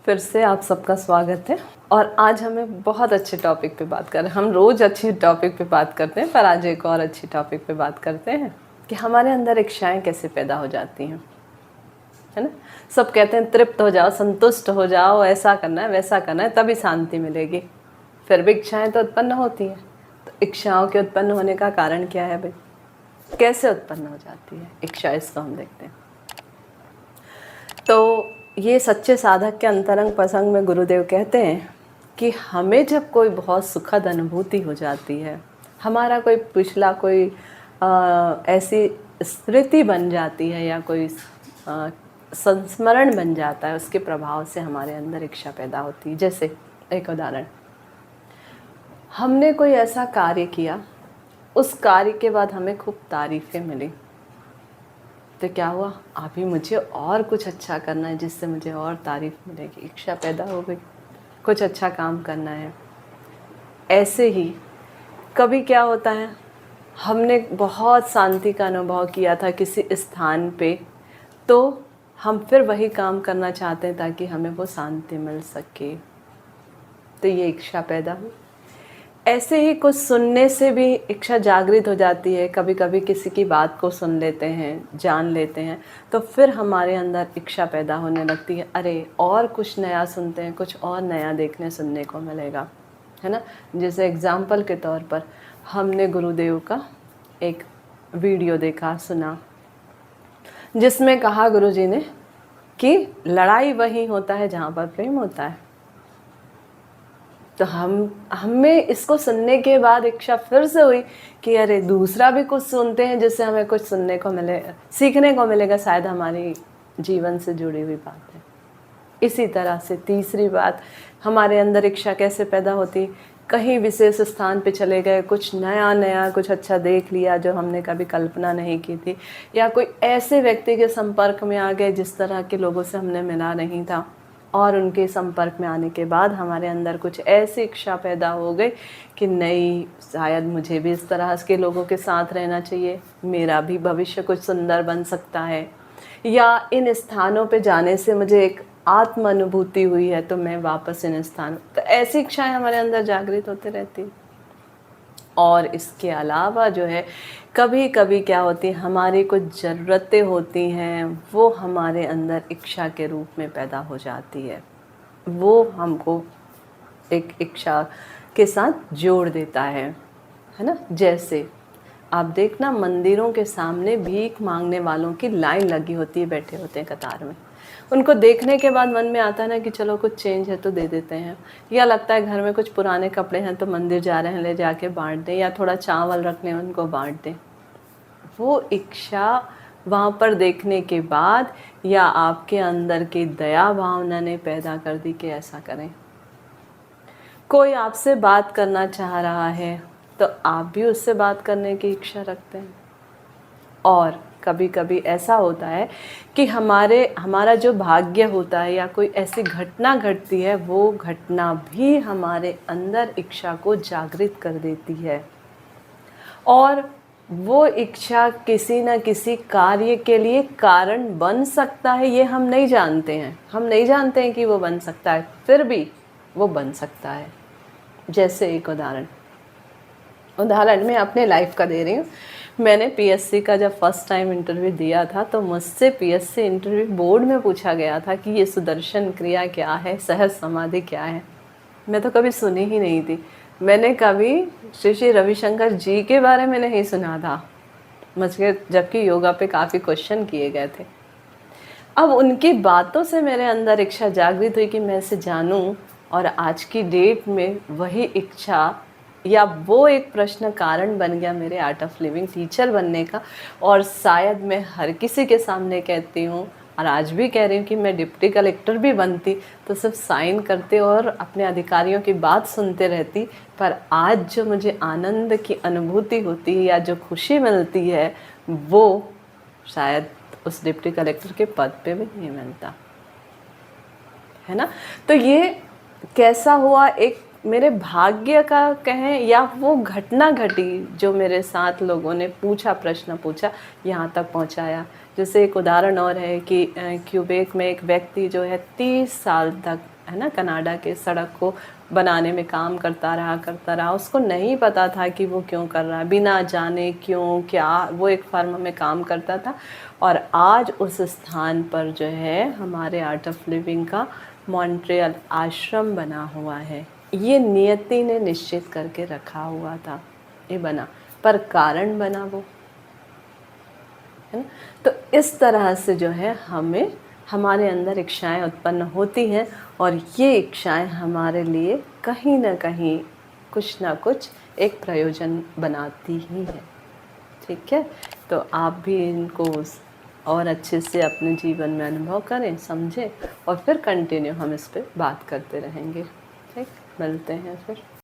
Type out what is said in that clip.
फिर से आप सबका स्वागत है। और आज हमें बहुत अच्छे टॉपिक पे बात कर रहे हैं। हम रोज़ अच्छी टॉपिक पे बात करते हैं, पर आज एक और अच्छी टॉपिक पे बात करते हैं कि हमारे अंदर इच्छाएं कैसे पैदा हो जाती हैं, है ना। सब कहते हैं तृप्त हो जाओ, संतुष्ट हो जाओ, ऐसा करना है वैसा करना है तभी शांति मिलेगी। फिर भी इच्छाएं तो उत्पन्न होती हैं। तो इच्छाओं के उत्पन्न होने का कारण क्या है भाई, कैसे उत्पन्न हो जाती है इच्छा, इसको हम देखते हैं। तो ये सच्चे साधक के अंतरंग प्रसंग में गुरुदेव कहते हैं कि हमें जब कोई बहुत सुखद अनुभूति हो जाती है, हमारा कोई पिछला कोई ऐसी स्मृति बन जाती है या कोई संस्मरण बन जाता है, उसके प्रभाव से हमारे अंदर इच्छा पैदा होती है। जैसे एक उदाहरण, हमने कोई ऐसा कार्य किया, उस कार्य के बाद हमें खूब तारीफ़ें मिली, तो क्या हुआ, अभी मुझे और कुछ अच्छा करना है जिससे मुझे और तारीफ़ मिलेगी, इच्छा पैदा हो गई, कुछ अच्छा काम करना है। ऐसे ही कभी क्या होता है, हमने बहुत शांति का अनुभव किया था किसी स्थान पे, तो हम फिर वही काम करना चाहते हैं ताकि हमें वो शांति मिल सके, तो ये इच्छा पैदा हुई। ऐसे ही कुछ सुनने से भी इच्छा जागृत हो जाती है। कभी कभी किसी की बात को सुन लेते हैं, जान लेते हैं, तो फिर हमारे अंदर इच्छा पैदा होने लगती है, अरे और कुछ नया सुनते हैं, कुछ और नया देखने सुनने को मिलेगा, है ना। जैसे एग्जाम्पल के तौर पर हमने गुरुदेव का एक वीडियो देखा, सुना, जिसमें कहा गुरुजी ने कि लड़ाई वहीं होता है जहाँ पर प्रेम होता है। तो हमें इसको सुनने के बाद इच्छा फिर से हुई कि अरे दूसरा भी कुछ सुनते हैं जिससे हमें कुछ सुनने को मिले, सीखने को मिलेगा, शायद हमारी जीवन से जुड़ी हुई बात है। इसी तरह से तीसरी बात, हमारे अंदर इच्छा कैसे पैदा होती, कहीं विशेष स्थान पे चले गए, कुछ नया कुछ अच्छा देख लिया जो हमने कभी कल्पना नहीं की थी, या कोई ऐसे व्यक्ति के संपर्क में आ गए जिस तरह के लोगों से हमने मिला नहीं था, और उनके संपर्क में आने के बाद हमारे अंदर कुछ ऐसी इच्छा पैदा हो गई कि नहीं, शायद मुझे भी इस तरह के लोगों के साथ रहना चाहिए, मेरा भी भविष्य कुछ सुंदर बन सकता है, या इन स्थानों पे जाने से मुझे एक आत्म अनुभूति हुई है तो मैं वापस इन स्थानों, तो ऐसी इच्छाएं हमारे अंदर जागृत होते रहती। और इसके अलावा जो है, कभी कभी क्या होती है, हमारी कुछ ज़रूरतें होती हैं, वो हमारे अंदर इच्छा के रूप में पैदा हो जाती है, वो हमको एक इच्छा के साथ जोड़ देता है ना। जैसे आप देखना, मंदिरों के सामने भीख मांगने वालों की लाइन लगी होती है, बैठे होते हैं कतार में, उनको देखने के बाद मन में आता है ना कि चलो कुछ चेंज है तो दे देते हैं, या लगता है घर में कुछ पुराने कपड़े हैं तो मंदिर जा रहे हैं ले जाके बांट दें, या थोड़ा चावल रख लें उनको बांट दें। वो इच्छा वहाँ पर देखने के बाद या आपके अंदर की दया भावना ने पैदा कर दी कि ऐसा करें। कोई आपसे बात करना चाह रहा है तो आप भी उससे बात करने की इच्छा रखते हैं। और कभी कभी ऐसा होता है कि हमारा जो भाग्य होता है या कोई ऐसी घटना घटती है, वो घटना भी हमारे अंदर इच्छा को जागृत कर देती है, और वो इच्छा किसी न किसी कार्य के लिए कारण बन सकता है। ये हम नहीं जानते हैं, हम नहीं जानते हैं कि वो बन सकता है, फिर भी वो बन सकता है। जैसे एक उदाहरण मैं अपने लाइफ का दे रही हूँ। मैंने पीएससी का जब फर्स्ट टाइम इंटरव्यू दिया था, तो मुझसे पीएससी इंटरव्यू बोर्ड में पूछा गया था कि ये सुदर्शन क्रिया क्या है, सहज समाधि क्या है। मैं तो कभी सुनी ही नहीं थी, मैंने कभी श्री श्री रविशंकर जी के बारे में नहीं सुना था मुझे, जबकि योगा पे काफ़ी क्वेश्चन किए गए थे। अब उनकी बातों से मेरे अंदर इच्छा जागृत हुई कि मैं इसे जानूं, और आज की डेट में वही इच्छा या वो एक प्रश्न कारण बन गया मेरे आर्ट ऑफ लिविंग टीचर बनने का। और शायद मैं हर किसी के सामने कहती हूँ, और आज भी कह रही हूँ कि मैं डिप्टी कलेक्टर भी बनती तो सिर्फ साइन करते और अपने अधिकारियों की बात सुनते रहती, पर आज जो मुझे आनंद की अनुभूति होती है या जो खुशी मिलती है, वो शायद उस डिप्टी कलेक्टर के पद पे भी नहीं मिलता, है ना। तो ये कैसा हुआ, एक मेरे भाग्य का कहें या वो घटना घटी जो मेरे साथ लोगों ने पूछा, प्रश्न पूछा, यहाँ तक पहुँचाया। जैसे एक उदाहरण और है कि क्यूबेक में एक व्यक्ति जो है 30 साल तक है ना, कनाडा के सड़क को बनाने में काम करता रहा। उसको नहीं पता था कि वो क्यों कर रहा है, बिना जाने क्यों क्या। वो एक फर्म में काम करता था और आज उस स्थान पर जो है हमारे आर्ट ऑफ लिविंग का मॉन्ट्रियल आश्रम बना हुआ है। ये नियति ने निश्चित करके रखा हुआ था, ये बना, पर कारण बना वो, है ना। तो इस तरह से जो है हमें हमारे अंदर इच्छाएं उत्पन्न होती हैं और ये इच्छाएं हमारे लिए कहीं ना कहीं कुछ ना कुछ एक प्रयोजन बनाती ही है। ठीक है, तो आप भी इनको और अच्छे से अपने जीवन में अनुभव करें, समझें और फिर कंटिन्यू हम इस पर बात करते रहेंगे। ठीक, मिलते हैं फिर।